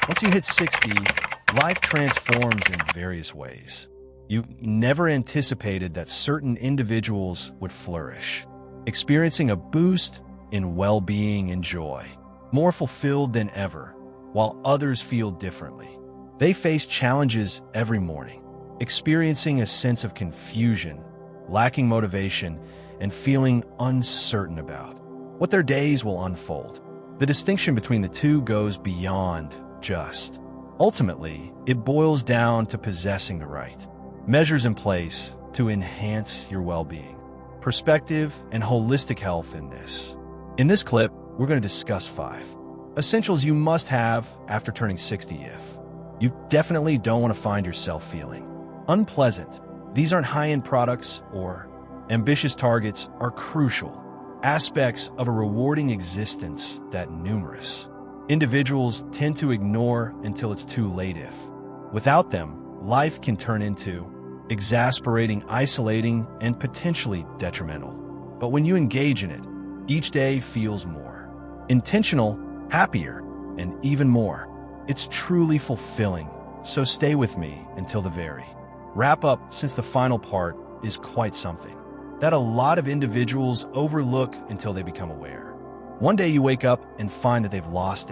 Once you hit 60, life transforms in various ways. You never anticipated that certain individuals would flourish, experiencing a boost in well-being and joy, more fulfilled than ever, while others feel differently. They face challenges every morning, experiencing a sense of confusion, lacking motivation, and feeling uncertain about what their days will unfold. The distinction between the two goes beyond just. Ultimately, it boils down to possessing the right measures in place to enhance your well-being, perspective, and holistic health in this. In this clip, we're going to discuss 5 essentials you must have after turning 60 if you definitely don't want to find yourself feeling unpleasant. These aren't high-end products or ambitious targets, are crucial aspects of a rewarding existence that numerous individuals tend to ignore until it's too late. If without them, life can turn into exasperating, isolating, and potentially detrimental. But when you engage in it, each day feels more intentional, happier, and even more. It's truly fulfilling. So stay with me until the very wrap up, since the final part is quite something that a lot of individuals overlook until they become aware. One day you wake up and find that they've lost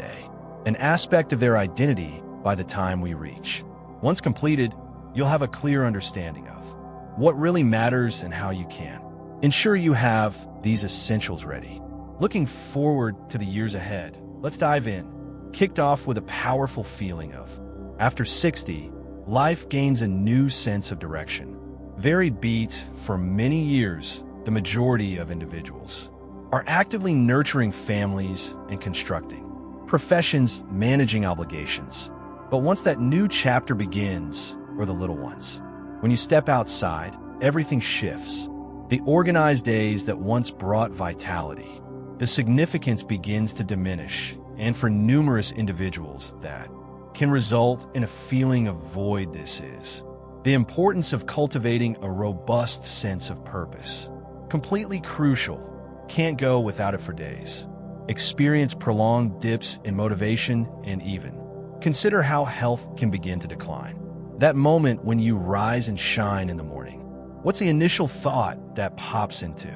an aspect of their identity by the time we reach. Once completed, you'll have a clear understanding of what really matters and how you can ensure you have these essentials ready. Looking forward to the years ahead, let's dive in. Kicked off with a powerful feeling of, after 60, life gains a new sense of direction. Varied beat. For many years, the majority of individuals are actively nurturing families and constructing professions, managing obligations. But once that new chapter begins, or the little ones, when you step outside, everything shifts. The organized days that once brought vitality, the significance begins to diminish, and for numerous individuals, that can result in a feeling of void. This is the importance of cultivating a robust sense of purpose. Completely crucial. Can't go without it for days. Experience prolonged dips in motivation, and even consider how health can begin to decline. That moment when you rise and shine in the morning, what's the initial thought that pops into?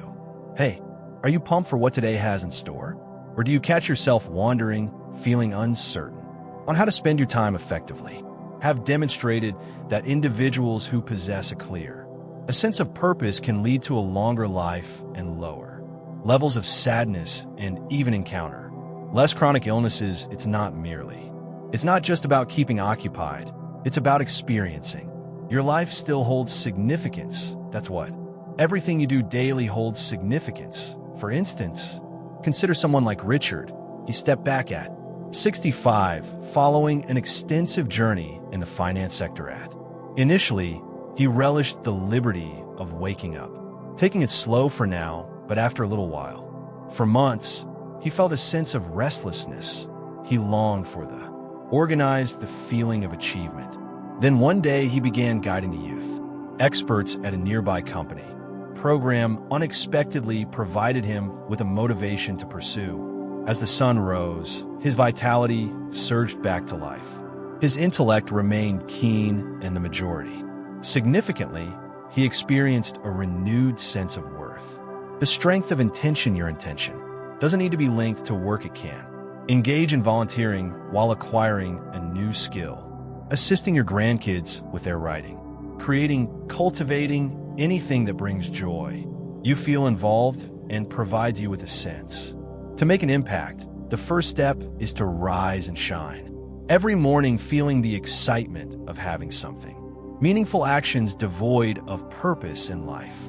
Hey, are you pumped for what today has in store? Or do you catch yourself wandering, feeling uncertain on how to spend your time effectively? Have demonstrated that individuals who possess a sense of purpose can lead to a longer life and lower levels of sadness, and even encounter less chronic illnesses. It's not just about keeping occupied. It's about experiencing. Your life still holds significance. That's what everything you do daily holds significance. For instance, consider someone like Richard. He stepped back at 65, following an extensive journey in the finance sector. Initially, he relished the liberty of waking up, taking it slow for now, but after a little while, for months, he felt a sense of restlessness. He longed for the feeling of achievement. Then one day he began guiding the youth. Experts at a nearby company program unexpectedly provided him with a motivation to pursue. As the sun rose, his vitality surged back to life. His intellect remained keen, and the majority. Significantly, he experienced a renewed sense of worth. The strength of intention. Your intention doesn't need to be linked to work. It can engage in volunteering while acquiring a new skill, assisting your grandkids with their writing, creating, cultivating anything that brings joy. You feel involved and provides you with a sense to make an impact. The first step is to rise and shine. Every morning feeling the excitement of having something. Meaningful actions devoid of purpose in life.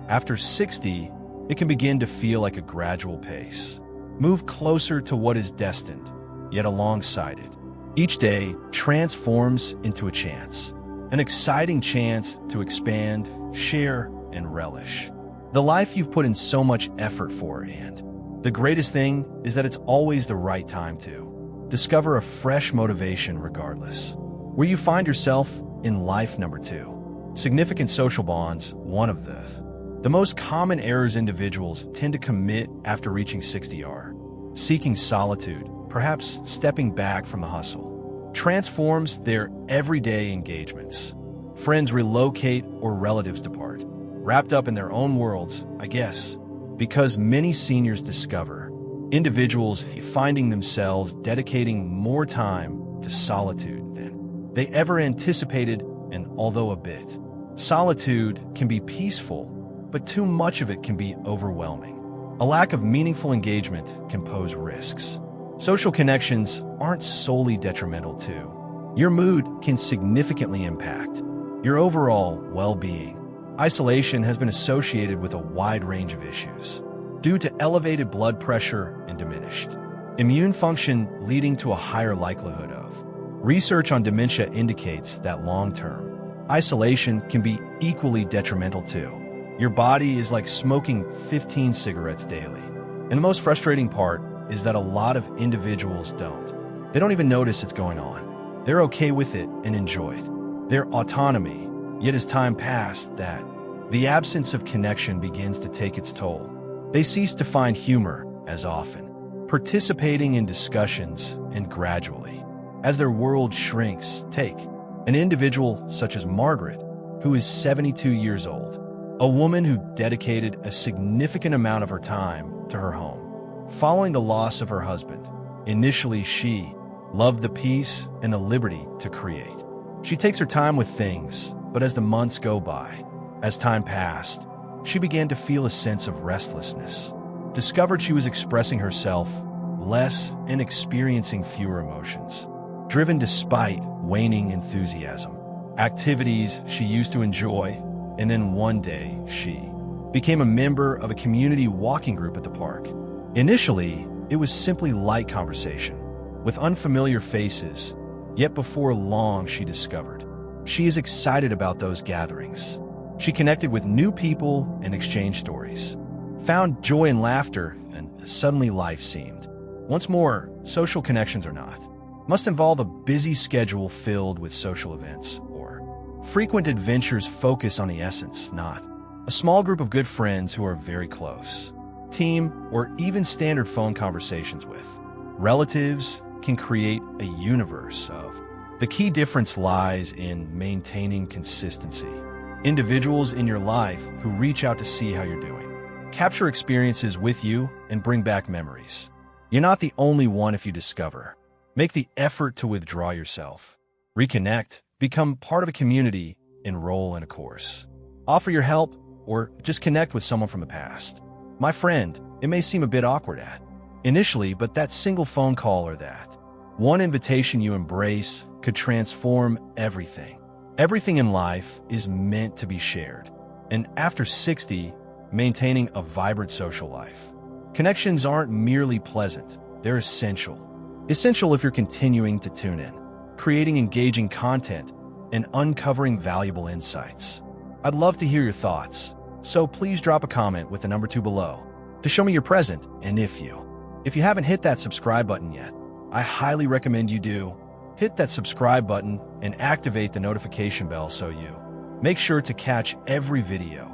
After 60, it can begin to feel like a gradual pace. Move closer to what is destined, yet alongside it. Each day transforms into a chance, an exciting chance to expand, share, and relish the life you've put in so much effort for. And the greatest thing is that it's always the right time to discover a fresh motivation regardless where you find yourself in life. Number 2, significant social bonds. One of the most common errors individuals tend to commit after reaching 60 are seeking solitude, perhaps stepping back from the hustle, transforms their everyday engagements. Friends relocate or relatives depart, wrapped up in their own worlds, I guess, because many seniors discover individuals finding themselves dedicating more time to solitude than they ever anticipated, and although a bit, solitude can be peaceful, but too much of it can be overwhelming. A lack of meaningful engagement can pose risks. Social connections aren't solely detrimental to your mood can significantly impact your overall well-being. Isolation has been associated with a wide range of issues due to elevated blood pressure and diminished immune function, leading to a higher likelihood of. Research on dementia indicates that long-term isolation can be equally detrimental too. Your body is like smoking 15 cigarettes daily. And the most frustrating part is that a lot of individuals don't. They don't even notice it's going on. They're okay with it and enjoy it. Their autonomy, yet as time passed, the absence of connection begins to take its toll. They cease to find humor as often, participating in discussions, and gradually, as their world shrinks, take an individual such as Margaret, who is 72 years old. A woman who dedicated a significant amount of her time to her home. Following the loss of her husband, initially she loved the peace and the liberty to create. She takes her time with things, but as the months go by, as time passed, she began to feel a sense of restlessness. Discovered she was expressing herself less and experiencing fewer emotions, driven despite waning enthusiasm. Activities she used to enjoy. And then one day, she became a member of a community walking group at the park. Initially, it was simply light conversation with unfamiliar faces, yet before long she discovered she is excited about those gatherings. She connected with new people and exchanged stories, found joy and laughter, and suddenly life seemed. Once more, social connections or not, must involve a busy schedule filled with social events. Frequent adventures focus on the essence, not a small group of good friends who are very close. Team, or even standard phone conversations with relatives can create a universe of. The key difference lies in maintaining consistency. Individuals in your life who reach out to see how you're doing, capture experiences with you, and bring back memories. You're not the only one if you discover. Make the effort to withdraw yourself. Reconnect. Become part of a community, enroll in a course. Offer your help, or just connect with someone from the past. My friend, it may seem a bit awkward initially, but that single phone call or that one invitation you embrace could transform everything. Everything in life is meant to be shared. And after 60, maintaining a vibrant social life. Connections aren't merely pleasant, they're essential. Essential if you're continuing to tune in, creating engaging content, and uncovering valuable insights. I'd love to hear your thoughts, so please drop a comment with the number 2 below to show me you're present. And if you haven't hit that subscribe button yet, I highly recommend you do. Hit that subscribe button and activate the notification bell so you make sure to catch every video.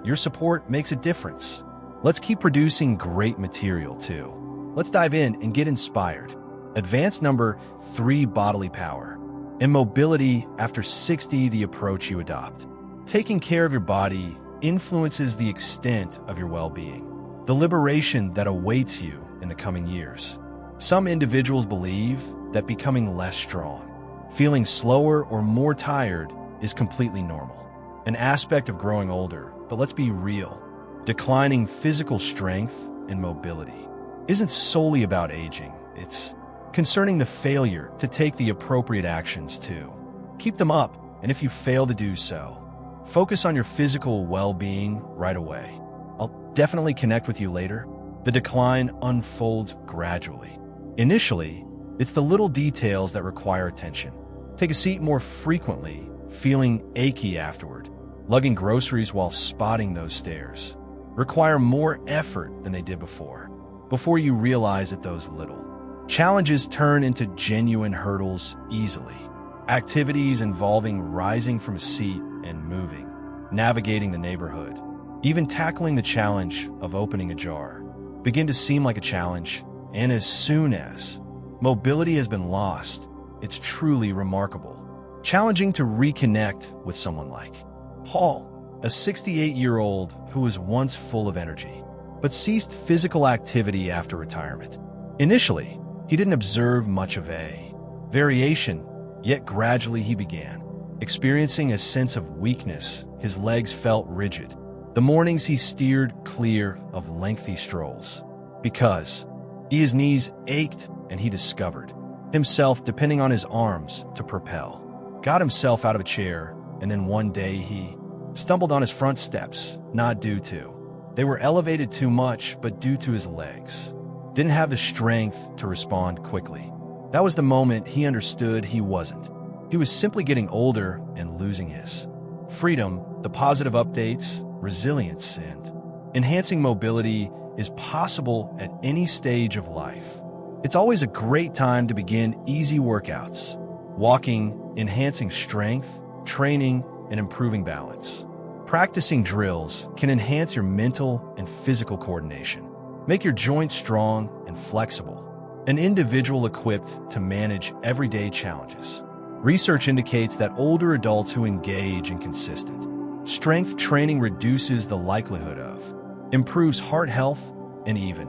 Your support makes a difference. Let's keep producing great material too. Let's dive in and get inspired. Advanced number 3, bodily power and mobility. After 60, the approach you adopt. Taking care of your body influences the extent of your well-being, the liberation that awaits you in the coming years. Some individuals believe that becoming less strong, feeling slower or more tired is completely normal, an aspect of growing older. But let's be real. Declining physical strength and mobility isn't solely about aging. It's concerning the failure to take the appropriate actions to keep them up. And if you fail to do so, focus on your physical well-being right away. I'll definitely connect with you later. The decline unfolds gradually. Initially, it's the little details that require attention. Take a seat more frequently, feeling achy afterward. Lugging groceries while spotting those stairs require more effort than they did before. Before you realize that those little challenges turn into genuine hurdles easily. Activities involving rising from a seat and moving, navigating the neighborhood, even tackling the challenge of opening a jar, begin to seem like a challenge. And as soon as mobility has been lost, it's truly remarkable. Challenging to reconnect with someone like Paul, a 68-year-old who was once full of energy, but ceased physical activity after retirement. Initially, he didn't observe much of a variation, yet gradually he began experiencing a sense of weakness. His legs felt rigid. The mornings he steered clear of lengthy strolls because his knees ached, and he discovered himself depending on his arms to propel. Got himself out of a chair, and then one day he stumbled on his front steps, not due to they were elevated too much, but due to his legs. Didn't have the strength to respond quickly. That was the moment he understood he wasn't. He was simply getting older and losing his freedom. The positive updates, resilience, and enhancing mobility is possible at any stage of life. It's always a great time to begin easy workouts. Walking, enhancing strength, training, and improving balance. Practicing drills can enhance your mental and physical coordination. Make your joints strong and flexible. An individual equipped to manage everyday challenges. Research indicates that older adults who engage in consistent strength training reduces the likelihood of, improves heart health, and even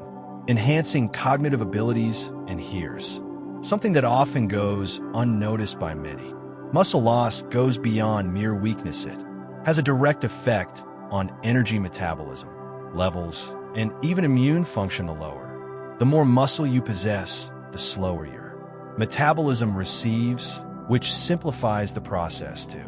enhancing cognitive abilities. And here's something that often goes unnoticed by many. Muscle loss goes beyond mere weakness. It has a direct effect on energy metabolism, levels, and even immune function. The lower, the more muscle you possess, the slower your metabolism receives, which simplifies the process to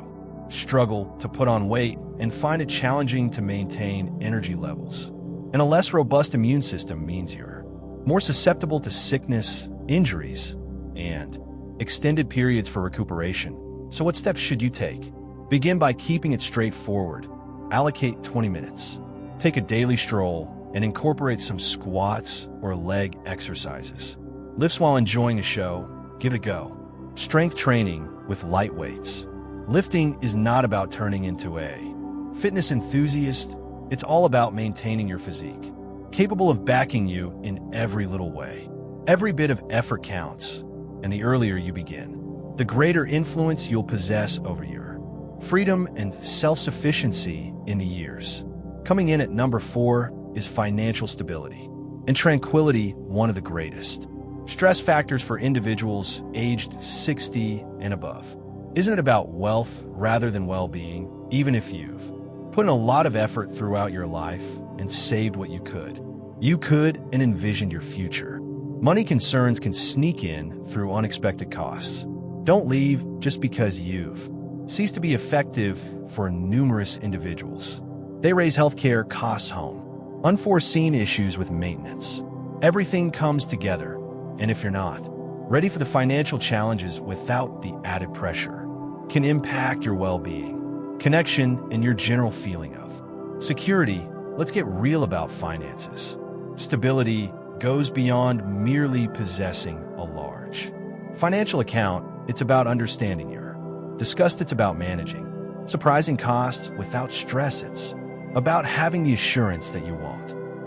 struggle to put on weight and find it challenging to maintain energy levels. And a less robust immune system means you're more susceptible to sickness, injuries, and extended periods for recuperation. So what steps should you take? Begin by keeping it straightforward. Allocate 20 minutes. Take a daily stroll and incorporate some squats or leg exercises. Lifts while enjoying a show. Give it a go. Strength training with light weights. Lifting is not about turning into a fitness enthusiast. It's all about maintaining your physique, capable of backing you in every little way. Every bit of effort counts, and the earlier you begin, the greater influence you'll possess over your freedom and self-sufficiency in the years. Coming in at number 4 is financial stability and tranquility, one of the greatest stress factors for individuals aged 60 and above. Isn't it about wealth rather than well-being? Even if you've put in a lot of effort throughout your life and saved what you could and envisioned your future. Money concerns can sneak in through unexpected costs. Don't leave just because you've ceased to be effective for numerous individuals. They raise healthcare costs home, unforeseen issues with maintenance. Everything comes together, and if you're not ready for the financial challenges without the added pressure, can impact your well-being, connection, and your general feeling of security. Let's get real about finances. Stability goes beyond merely possessing a large financial account. It's about understanding your disgust. It's about managing surprising costs without stress. It's about having the assurance that you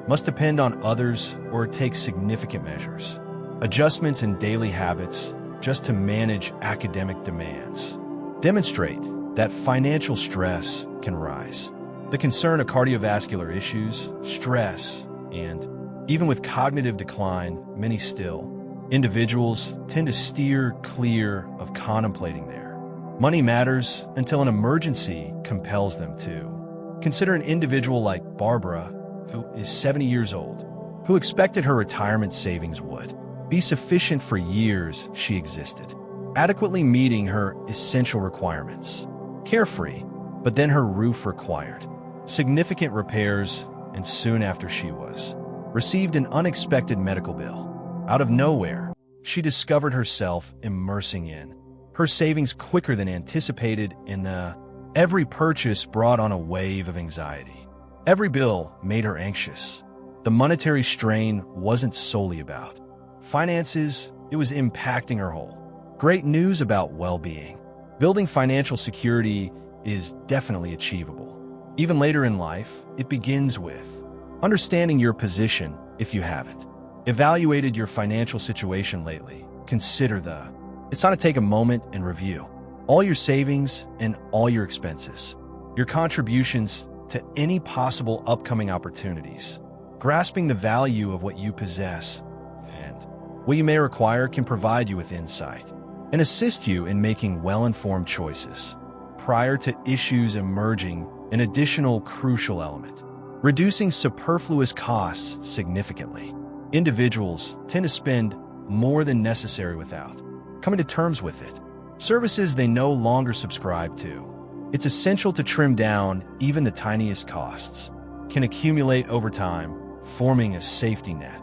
must depend on others or take significant measures, adjustments in daily habits just to manage academic demands. Demonstrate that financial stress can rise. The concern of cardiovascular issues, stress, and even with cognitive decline, many individuals tend to steer clear of contemplating their money matters until an emergency compels them to. Consider an individual like Barbara, who is 70 years old, who expected her retirement savings would be sufficient for years. She existed, adequately meeting her essential requirements. Carefree, but then her roof required significant repairs, and soon after she received an unexpected medical bill. Out of nowhere, she discovered herself immersing in her savings quicker than anticipated, and every purchase brought on a wave of anxiety. Every bill made her anxious. The monetary strain wasn't solely about finances, it was impacting her whole. Great news about well-being. Building financial security is definitely achievable. Even later in life, it begins with understanding your position. If you haven't evaluated your financial situation lately, consider the It's time to take a moment and review all your savings and all your expenses, your contributions to any possible upcoming opportunities. Grasping the value of what you possess and what you may require can provide you with insight and assist you in making well-informed choices. Prior to issues emerging, an additional crucial element: reducing superfluous costs significantly. Individuals tend to spend more than necessary without coming to terms with it. Services they no longer subscribe to. It's essential to trim down even the tiniest costs. Can accumulate over time, forming a safety net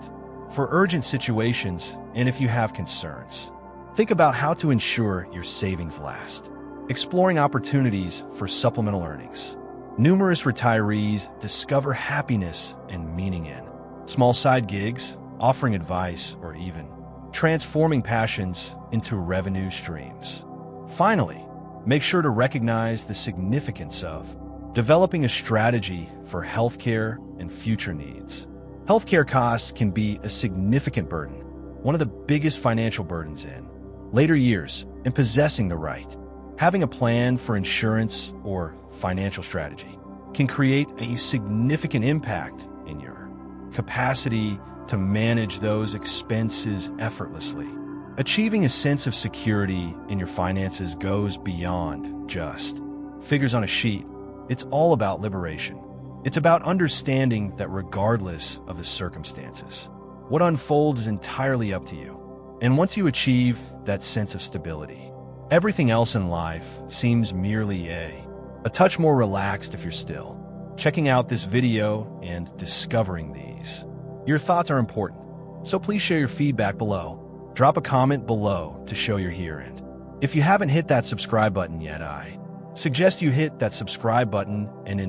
for urgent situations and if you have concerns. Think about how to ensure your savings last. Exploring opportunities for supplemental earnings. Numerous retirees discover happiness and meaning in small side gigs, offering advice, or even transforming passions into revenue streams. Finally, make sure to recognize the significance of developing a strategy for healthcare and future needs. Healthcare costs can be a significant burden, one of the biggest financial burdens in later years, and possessing the right, having a plan for insurance or financial strategy can create a significant impact in your capacity to manage those expenses effortlessly. Achieving a sense of security in your finances goes beyond just figures on a sheet. It's all about liberation. It's about understanding that regardless of the circumstances, what unfolds is entirely up to you. And once you achieve that sense of stability, everything else in life seems merely a touch more relaxed if you're still checking out this video and discovering these. Your thoughts are important, so please share your feedback below. Drop a comment below to show you're here, and if you haven't hit that subscribe button yet, I suggest you hit that subscribe button and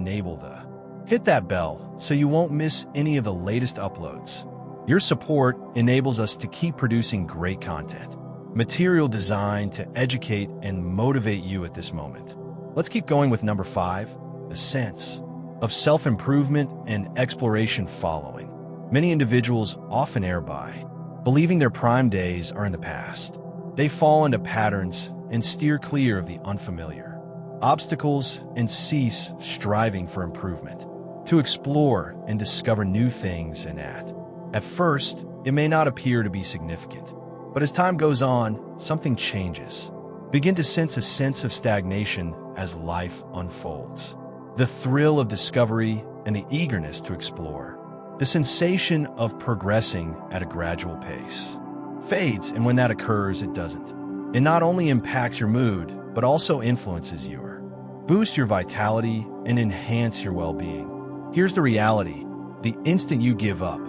hit that bell so you won't miss any of the latest uploads. Your support enables us to keep producing great content, material designed to educate and motivate you at this moment. Let's keep going with number 5, the sense of self-improvement and exploration following. Many individuals often err by believing their prime days are in the past. They fall into patterns and steer clear of the unfamiliar obstacles and cease striving for improvement, to explore and discover new things. And at first, it may not appear to be significant, but as time goes on, something changes. Begin to sense a sense of stagnation as life unfolds. The thrill of discovery and the eagerness to explore, the sensation of progressing at a gradual pace, fades, and when that occurs, it doesn't. It not only impacts your mood, but also influences boost your vitality, and enhance your well-being. Here's the reality: the instant you give up,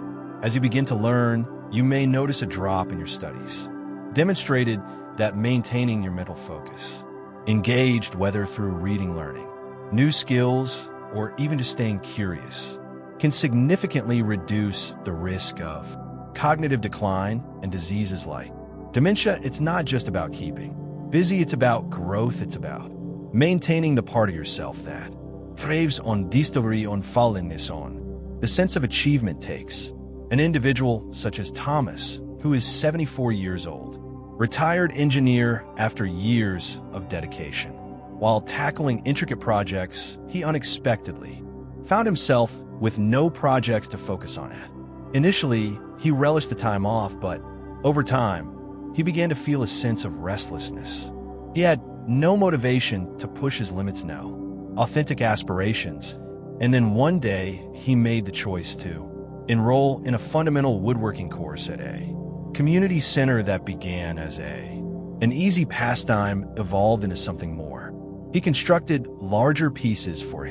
as you begin to learn, you may notice a drop in your studies, demonstrated that maintaining your mental focus, engaged whether through reading, learning new skills, or even just staying curious, can significantly reduce the risk of cognitive decline and diseases like dementia. It's not just about keeping busy, it's about growth. It's about maintaining the part of yourself that craves on discovery, on fallenness, on the sense of achievement. Takes an individual such as Thomas, who is 74 years old, retired engineer after years of dedication. While tackling intricate projects, he unexpectedly found himself with no projects to focus on at. Initially, he relished the time off, but over time, he began to feel a sense of restlessness. He had no motivation to push his limits, no authentic aspirations, and then one day he made the choice to enroll in a fundamental woodworking course at a community center that began as an easy pastime evolved into something more. He constructed larger pieces for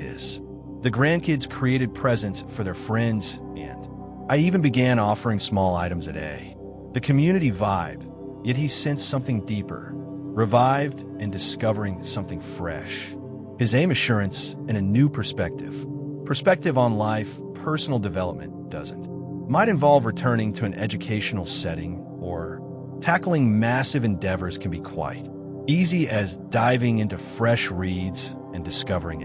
the grandkids, created presents for their friends, and I even began offering small items at the community vibe. Yet he sensed something deeper, revived, and discovering something fresh. His aim, assurance, and a new perspective on life. Personal development might involve returning to an educational setting, or tackling massive endeavors can be quite easy, as diving into fresh reads and discovering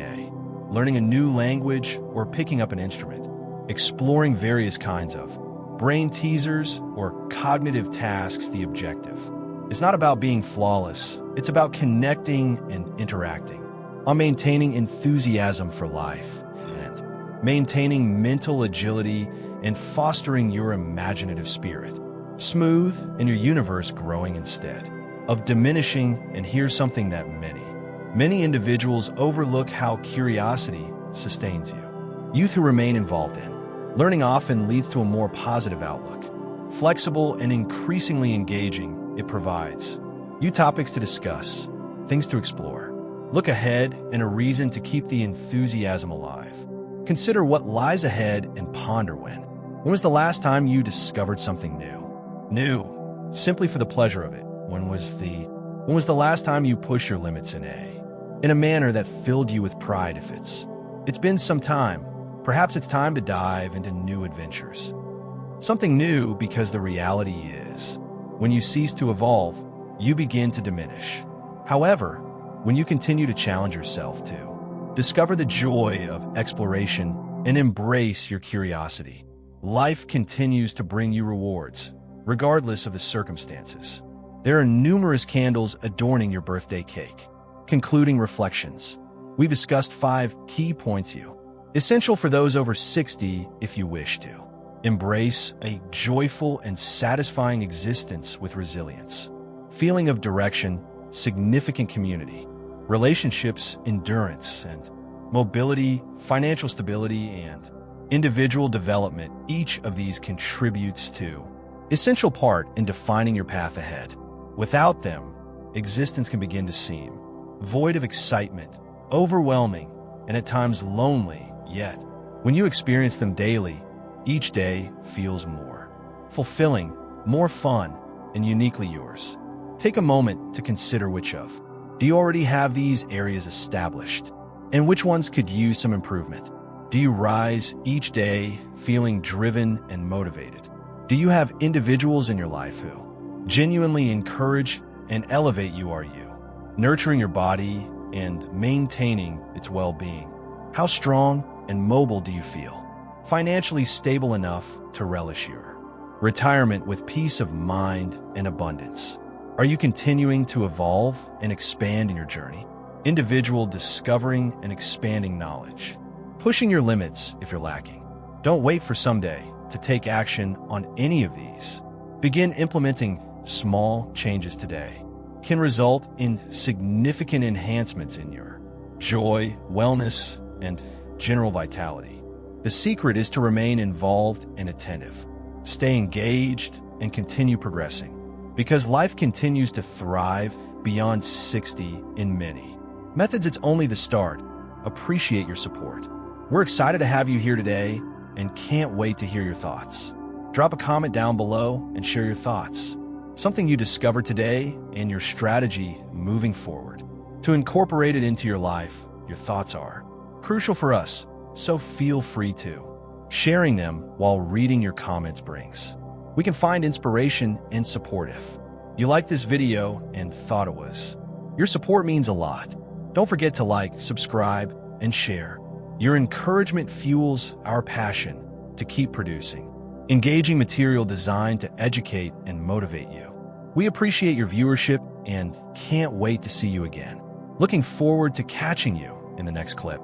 learning a new language or picking up an instrument, exploring various kinds of brain teasers or cognitive tasks. The objective It's not about being flawless. It's about connecting and interacting, on maintaining enthusiasm for life, and maintaining mental agility and fostering your imaginative spirit. Smooth and your universe growing instead of diminishing. And here's something that many individuals overlook: how curiosity sustains you. Youth who remain involved in learning often leads to a more positive outlook. Flexible and increasingly engaging, it provides you topics to discuss, things to explore, look ahead, and a reason to keep the enthusiasm alive. Consider what lies ahead and ponder when was the last time you discovered something new, simply for the pleasure of it? When was the last time you pushed your limits in a manner that filled you with pride? If it's been some time, perhaps it's time to dive into new adventures. Something new, because the reality is, when you cease to evolve, you begin to diminish. However, when you continue to challenge yourself to discover the joy of exploration and embrace your curiosity, life continues to bring you rewards, regardless of the circumstances. There are numerous candles adorning your birthday cake. Concluding reflections. We've discussed 5 key points essential for those over 60 if you wish to embrace a joyful and satisfying existence with resilience, feeling of direction, significant community, relationships, endurance and mobility, financial stability, and individual development. Each of these contributes to essential part in defining your path ahead. Without them, existence can begin to seem void of excitement, overwhelming, and at times lonely. Yet, when you experience them daily, each day feels more fulfilling, more fun, and uniquely yours. Take a moment to consider which of do you already have these areas established, and which ones could use some improvement. Do you rise each day feeling driven and motivated? Do you have individuals in your life who genuinely encourage and elevate you? Are you nurturing your body and maintaining its well-being? How strong and mobile do you feel? Financially stable enough to relish your retirement with peace of mind and abundance? Are you continuing to evolve and expand in your journey? Individual discovering and expanding knowledge, pushing your limits if you're lacking. Don't wait for someday to take action on any of these. Begin implementing. Small changes today can result in significant enhancements in your joy, wellness, and general vitality. The secret is to remain involved and attentive, stay engaged, and continue progressing, because life continues to thrive beyond 60 in many methods. It's only the start. Appreciate your support. We're excited to have you here today and can't wait to hear your thoughts. Drop a comment down below and share your thoughts, something you discovered today, and your strategy moving forward to incorporate it into your life. Your thoughts are crucial for us, so feel free to sharing them while reading your comments brings. We can find inspiration and support. If you like this video and thought it was, your support means a lot. Don't forget to like, subscribe, and share. Your encouragement fuels our passion to keep producing engaging material designed to educate and motivate you. We appreciate your viewership and can't wait to see you again. Looking forward to catching you in the next clip.